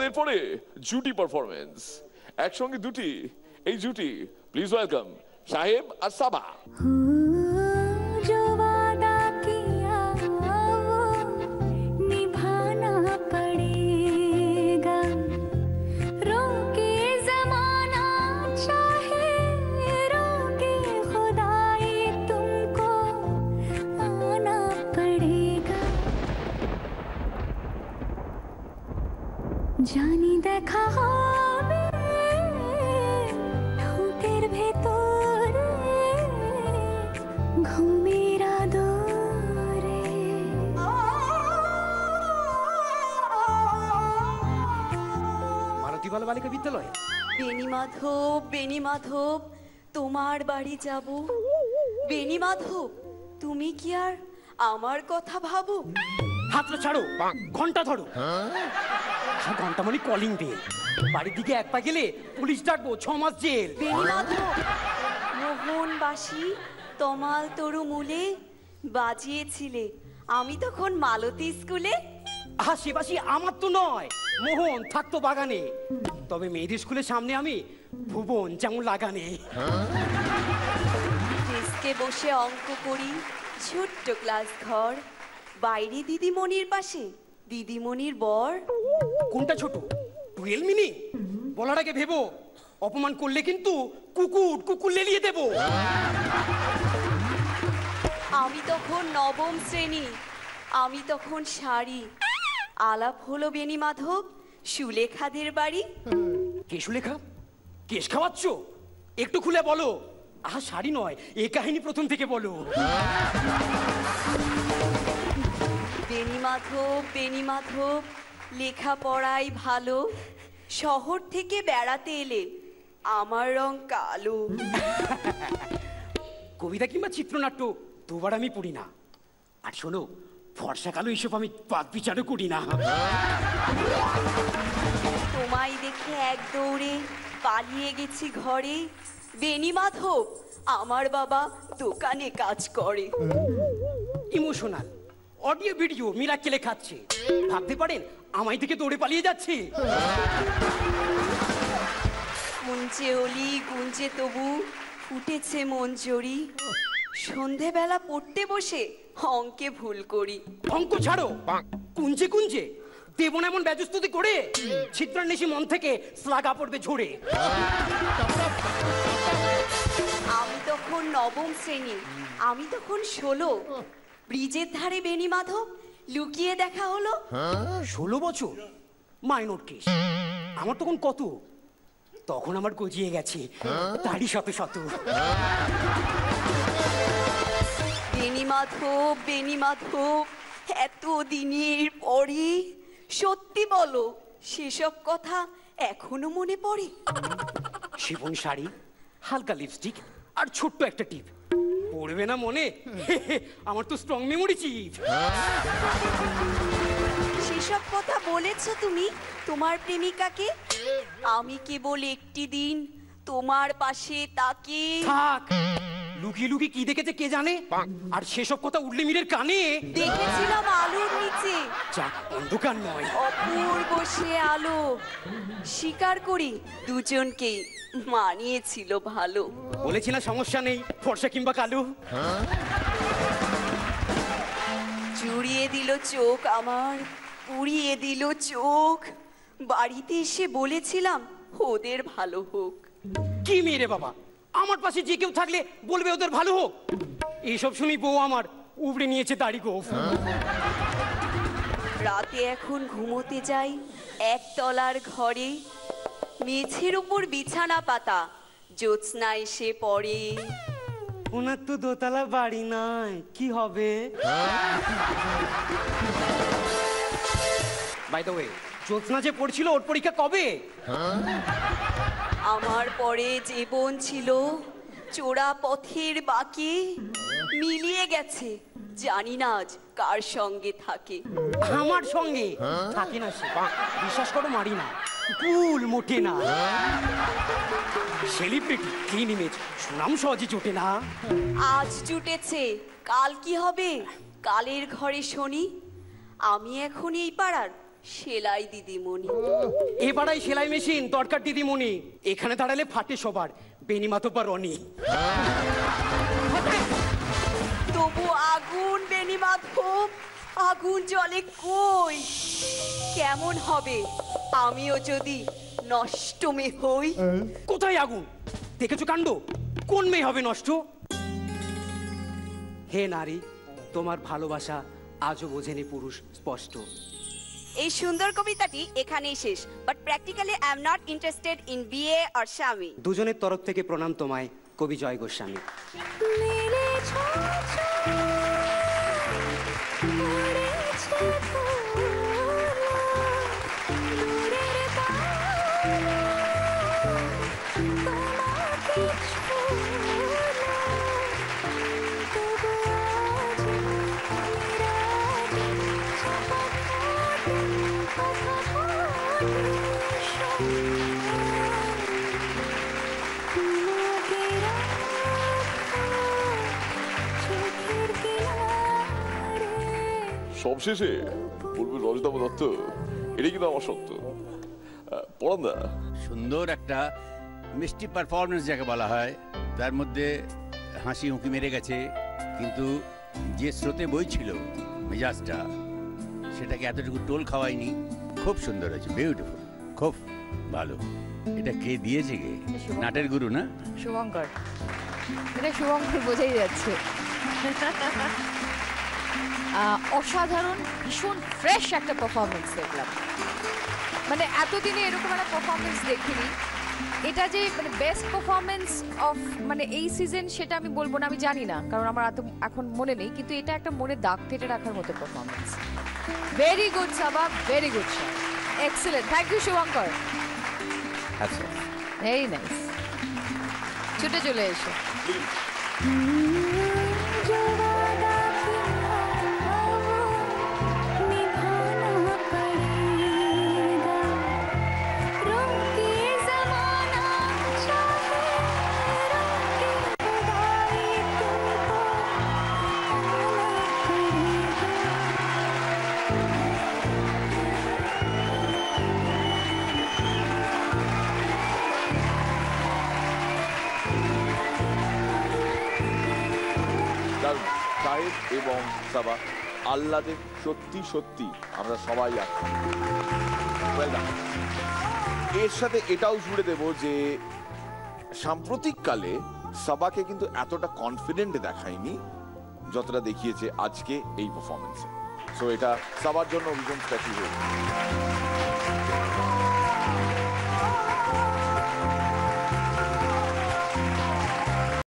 আমাদের পরে জুটি পারফরমেন্স, একসঙ্গে দুটি, এই জুটি প্লিজ ওয়েলকাম সাহেব আর সাবা। জানি দেখা হবে ঠোঁটের ভেতরে ঘুমের আদরে। মালতী বাল বালিকা বিদ্যালয়। বেনি মাধব, বেনি মাধব, তোমার বাড়ি যাব। বেনি মাধব, তুমি কি আর আমার কথা ভাবো? হাতটা ছাড়ো, ঘন্টা ধরো। ঘন্টা মানে কলিং বেল। বাড়ির দিকে এক পা গেলে পুলিশ ডাকবো, 6 মাস জেল। বেনি মাধব, মোহনবাসী তমাল তরু মূলে বাজিয়েছিলে, আমি তখন মালতী স্কুলে। আহা, সে বাসি আমার তো নয়, মোহন থাকতো বাগানে। তবে মেয়েদের স্কুলের সামনে আমি ভুবন যেমন লাগানে। ডেস্কে বসে অঙ্ক করি, ছোট্ট ক্লাস ঘর, বাইরে দিদিমণির পাশে দিদিমণির বর। কোনটা ছোট? 12 মিনি? বলার আগে ভেবো, অপমান করলে কিন্তু কুকুর কুকুর লেলিয়ে দেবো। আমি তখন নবম শ্রেণী, আমি তখন শাড়ি। আলাপ হলো বেনি মাধব সুলেখাদের বাড়ি। কে সুলেখা? কেশ খাওয়াচ্ছ? একটু খুলে বলো। আহা, শাড়ি নয়, এ কাহিনী প্রথম থেকে বলো। বেনি মাধব, বেনি মাধব, লেখাপড়াই ভালো, শহর থেকে বেড়াতে এলে আমার রং কালো। কবিতা কিংবা চিত্রনাট্য দুবার আমি পড়ি না। আর শোনো, ফর্সা কালো এসব আমি বাদ বিচারও করি না। তোমায় দেখে এক দৌড়ে পালিয়ে গেছি ঘরে। বেনি মাধব, আমার বাবা দোকানে কাজ করে। ইমোশনাল অডিও ভিডিও মিরাক্কেলে খাচ্ছে। ভাবতে পারেন আমায় থেকে দৌড়ে পালিয়ে যাচ্ছে। গুঞ্জে অলি গুঞ্জে তবু ফুটেছে মঞ্জরি, সন্ধেবেলা পড়তে বসে অঙ্কে ভুল করি। অঙ্ক ছাড়ো, কুঞ্জে কুঞ্জে দেব না এমন ব্যজস্তুতি করে, ছিদ্রান্বেষী মন থেকে শ্লাঘা পড়বে ঝরে। আমি তখন নবম শ্রেণী, আমি তখন 16। ব্রিজের ধারে বেনি মাধব লুকিয়ে দেখা হলো। 16 বছর? Minor case. আমার তখন কত? তখন আমার গজিয়ে গেছে দাড়ি শত শত। বেনি মাধব, বেনি মাধব, এত দিনের পরে সত্যি বলো, সেসব কথা এখনো মনে পড়ে? শিফন শাড়ি, হালকা লিপস্টিক আর ছোট্ট একটা টিপ, পড়বে না মনে? আমার তো স্ট্রং মেমোরি চিপ। সেসব কথা বলেছো তুমি তোমার প্রেমিকাকে? আমি কেবল একটি দিন তোমার পাশে তাকে। থাক, লুকিয়ে লুকিয়ে কি দেখেছে কে জানে। আর সেসব কথা উঠলে মিরের কানে। দেখেছিলাম আলোর নিচে, যাক, অন্ধকার নয়, অপূর্ব সে আলো। স্বীকার করি দুজনকেই মানিয়েছিল ভালো। বলেছি না সমস্যা নেই, ফর্সা কিংবা কালো। জুড়িয়ে দিল চোখ আমার, পুড়িয়ে দিল চোখ। বাড়িতে এসে বলেছিলাম ওদের ভালো হোক। কি মেয়ে রে বাবা, আমার পাশে যে কেউ থাকলে বলবে ওদের ভালো হোক। এইসব শুনি বউ আমার উবড়ে নিয়েছে দাড়ি গোফ। রাতে এখন ঘুমোতে যাই একতলার ঘরে, মেঝের উপর বিছানা পাতা, জ্যোৎস্না এসে পড়ে। ওনার তো দোতলা বাড়ি নাই, কি হবে? বাই দ্য ওয়ে, জ্যোৎস্না যে পড়ছিল ওর পরীক্ষা কবে? আমার পরে জীবন ছিল চোরা পথের বাকি, মিলিয়ে গেছে জানি না আজ কার সঙ্গে থাকে। আমার সঙ্গে থাকে না সে, বিশ্বাস করো মারি না, ভুল মোটে না। সেলিব্রিটি, ক্লিন ইমেজ, সুনাম সহজে জোটে না। আজ জুটেছে, কাল কি হবে? কালের ঘরে শনি। আমি এখন এই পাড়ার সেলাই দিদিমণি। এ পাড়ায় সেলাই মেশিন দরকার দিদিমণি, এখানে দাঁড়ালে ফাটে সবার, বেনি মাধব বা রনি। তবু আগুন বেনি মাধব, আগুন জ্বলে কই? কেমন হবে আমিও যদি নষ্ট মেয়ে হই? কোথায় আগুন? দেখেছো কাণ্ড? কোন মেয়ে হবে নষ্ট? হে নারী, তোমার ভালোবাসা আজও বোঝেনি পুরুষ স্পষ্ট। এই সুন্দর কবিতাটি এখানেই শেষ, but practically I am not interested in বিয়ে আর স্বামী। দুজনের তরফ থেকে প্রণাম তোমায়, কবি জয় গোস্বামী। মিলেছো উড়েছে ধুলো, দূরের বাউলা তোমাকে ছুঁলো, তবু আজ নিরাগে চাপা ফোটে কথা ফোটে মুখে চোখের কিনারে। সবশেষে বলবো রজতাভ দত্ত, এটাই কিন্তু আমার সত্য। পরান্দা, সুন্দর একটা মিষ্টি পারফরমেন্স যাকে বলা হয়, তার মধ্যে হাসি হুঁকি মেরে গেছে, কিন্তু যে স্রোতে বইছিল মেজাজটা, সেটাকে এতটুকু টোল খাওয়ায়নি। খুব সুন্দর হয়েছে, বিউটিফুল, খুব ভালো। এটা কে দিয়েছে? কে? নাটের গুরু না? শুভঙ্কর। এটা শুভঙ্কর, বোঝাই যাচ্ছে। অসাধারণ, ভীষণ ফ্রেশ একটা পারফরমেন্স দেখলাম। মানে এতদিনে এরকম একটা পারফরমেন্স দেখিনি। এটা যে মানে বেস্ট পারফরমেন্স অফ মানে এই সিজন, সেটা আমি বলবো না, আমি জানি না, কারণ আমার এখন মনে নেই, কিন্তু এটা একটা মনে দাগ কেটে রাখার মতো performance. Very good Saba, very good show, excellent. Thank you Subhankar, আচ্ছা, ভেরি নাইস। ছুটে চলে এসো। जो वादा किया वो निभाना पड़ेगा, रोके ज़माना चाहे रोके खुदाई तुमको आना সাহেব এবং সাবা আহ্লাদে সত্যি সত্যি আমরা সবাই আছি। এর সাথে এটাও জুড়ে দেব যে সাম্প্রতিককালে সাবাকে কিন্তু এতটা কনফিডেন্ট দেখায়নি যতটা দেখিয়েছে আজকে এই পারফরমেন্সে। সো এটা সাবার জন্য ভীষণ স্পেশাল হয়েছে।